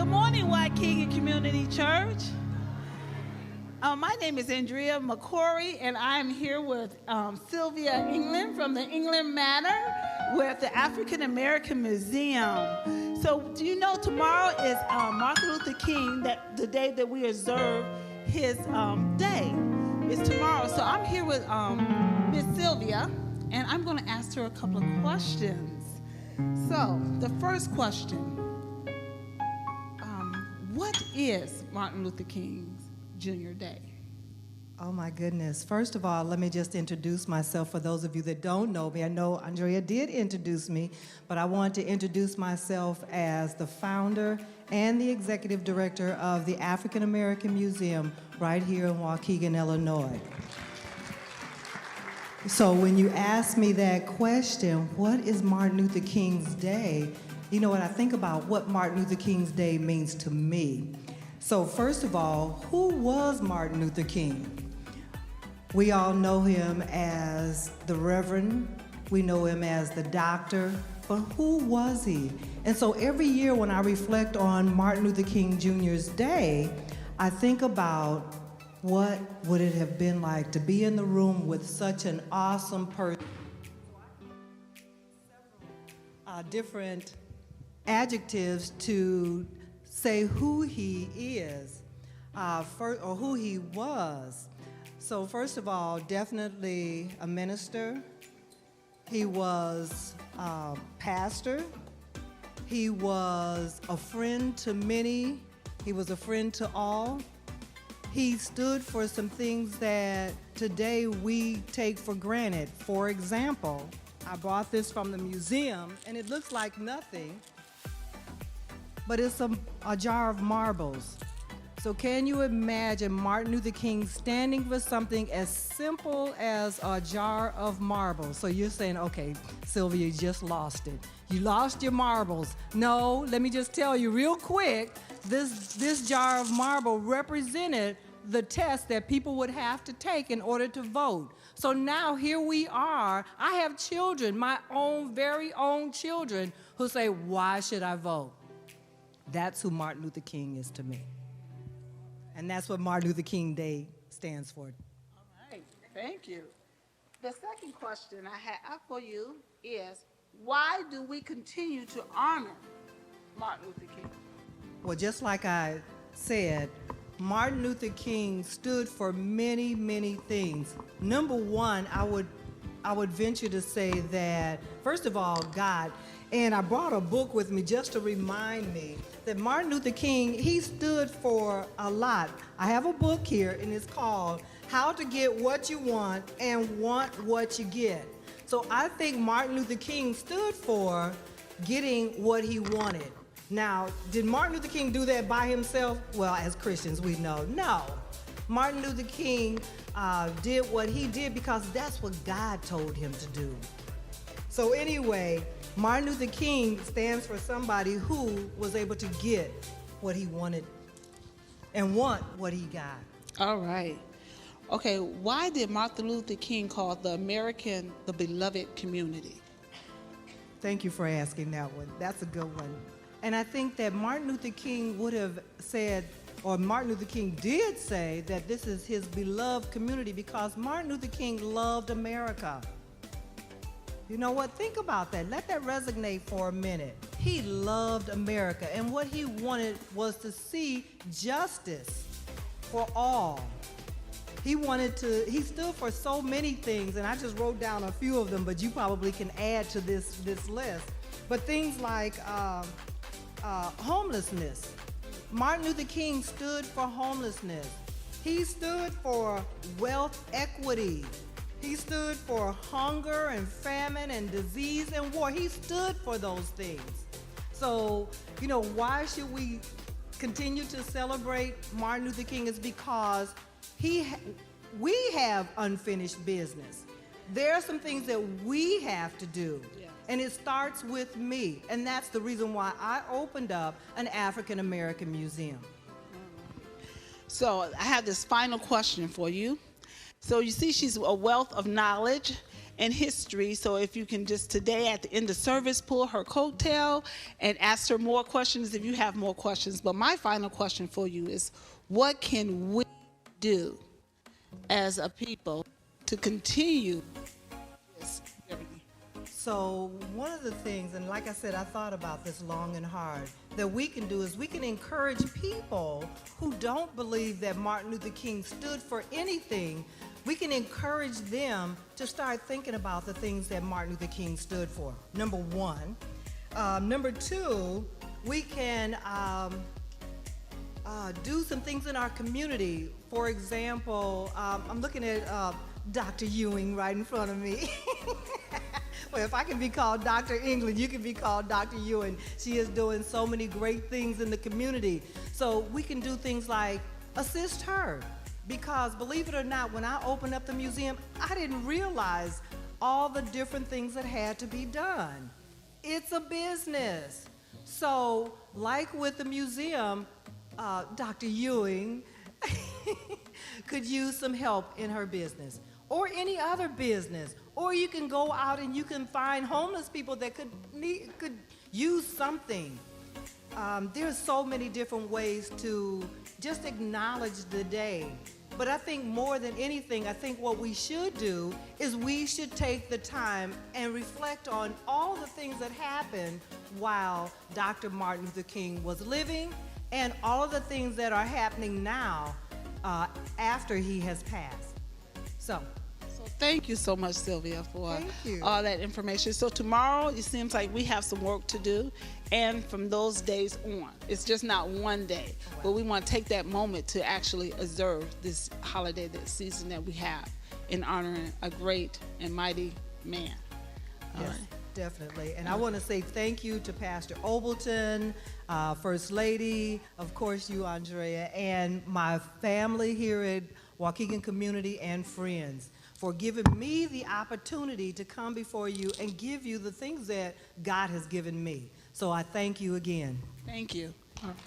Good morning, Waukegan Community Church. My name is Andrea McCory, and I'm here with Sylvia England from the England Manor with the African American Museum. So do you know tomorrow is Martin Luther King, the day that we observe his day. It's tomorrow. So I'm here with Miss Sylvia, and I'm going to ask her a couple of questions. So the first question, what is Martin Luther King's Jr. Day? Oh my goodness. First of all, let me just introduce myself for those of you that don't know me. I know Andrea did introduce me, but I want to introduce myself as the founder and the executive director of the African American Museum right here in Waukegan, Illinois. So when you ask me that question, what is Martin Luther King's Day? You know what, I think about what Martin Luther King's Day means to me. So first of all, who was Martin Luther King? We all know him as the Reverend, we know him as the doctor, but who was he? And so every year when I reflect on Martin Luther King Jr.'s Day, I think about what would it have been like to be in the room with such an awesome person. Different adjectives to say who he is, or who he was. So first of all, definitely a minister. He was a pastor. He was a friend to many. He was a friend to all. He stood for some things that today we take for granted. For example, I brought this from the museum, and it looks like nothing, but it's a jar of marbles. So can you imagine Martin Luther King standing for something as simple as a jar of marbles? So you're saying, okay, Sylvia, you just lost it. You lost your marbles. No, let me just tell you real quick, this jar of marble represented the test that people would have to take in order to vote. So now here we are. I have children, my own very own children, who say, why should I vote? That's who Martin Luther King is to me. And that's what Martin Luther King Day stands for. All right, thank you. The second question I have for you is, why do we continue to honor Martin Luther King? Well, just like I said, Martin Luther King stood for many, many things. Number one, I would venture to say that, first of all, God. And I brought a book with me just to remind me that Martin Luther King, he stood for a lot. I have a book here, and it's called How to Get What You Want and Want What You Get. So I think Martin Luther King stood for getting what he wanted. Now, did Martin Luther King do that by himself? Well, as Christians, we know, no. Martin Luther King did what he did because that's what God told him to do. So anyway, Martin Luther King stands for somebody who was able to get what he wanted and want what he got. All right. Okay, why did Martin Luther King call the American the beloved community? Thank you for asking that one. That's a good one. And I think that Martin Luther King would have said, or Martin Luther King did say, that this is his beloved community because Martin Luther King loved America. You know what? Think about that. Let that resonate for a minute. He loved America, and what he wanted was to see justice for all. He stood for so many things, and I just wrote down a few of them, but you probably can add to this list. But things like homelessness. Martin Luther King stood for homelessness. He stood for wealth equity. He stood for hunger and famine and disease and war. He stood for those things. So, you know, why should we continue to celebrate Martin Luther King? Is because we have unfinished business. There are some things that we have to do. Yeah. And it starts with me. And that's the reason why I opened up an African American museum. So I have this final question for you. So you see, she's a wealth of knowledge, in history. So if you can just today at the end of service pull her coattail and ask her more questions if you have more questions. But my final question for you is, what can we do as a people to continue this journey? So one of the things, and like I said, I thought about this long and hard, that we can do is we can encourage people who don't believe that Martin Luther King stood for anything. We can encourage them to start thinking about the things that Martin Luther King stood for, number one. Number two, we can do some things in our community. For example, I'm looking at Dr. Ewing right in front of me. Well, if I can be called Dr. England, you can be called Dr. Ewing. She is doing so many great things in the community. So we can do things like assist her. Because believe it or not, when I opened up the museum, I didn't realize all the different things that had to be done. It's a business. So like with the museum, Dr. Ewing could use some help in her business, or any other business. Or you can go out and you can find homeless people that could use something. There's so many different ways to just acknowledge the day. But I think more than anything, I think what we should do is we should take the time and reflect on all the things that happened while Dr. Martin Luther King was living, and all of the things that are happening now after he has passed. So thank you so much, Sylvia, for Thank you. all that information. So tomorrow, it seems like we have some work to do, and from those days on, it's just not one day, but we want to take that moment to actually observe this holiday, this season that we have in honoring a great and mighty man. All Yes, right. definitely. And I want to say thank you to Pastor Obleton, First Lady, of course you, Andrea, and my family here at Waukegan Community and friends, for giving me the opportunity to come before you and give you the things that God has given me. So I thank you again. Thank you. All right.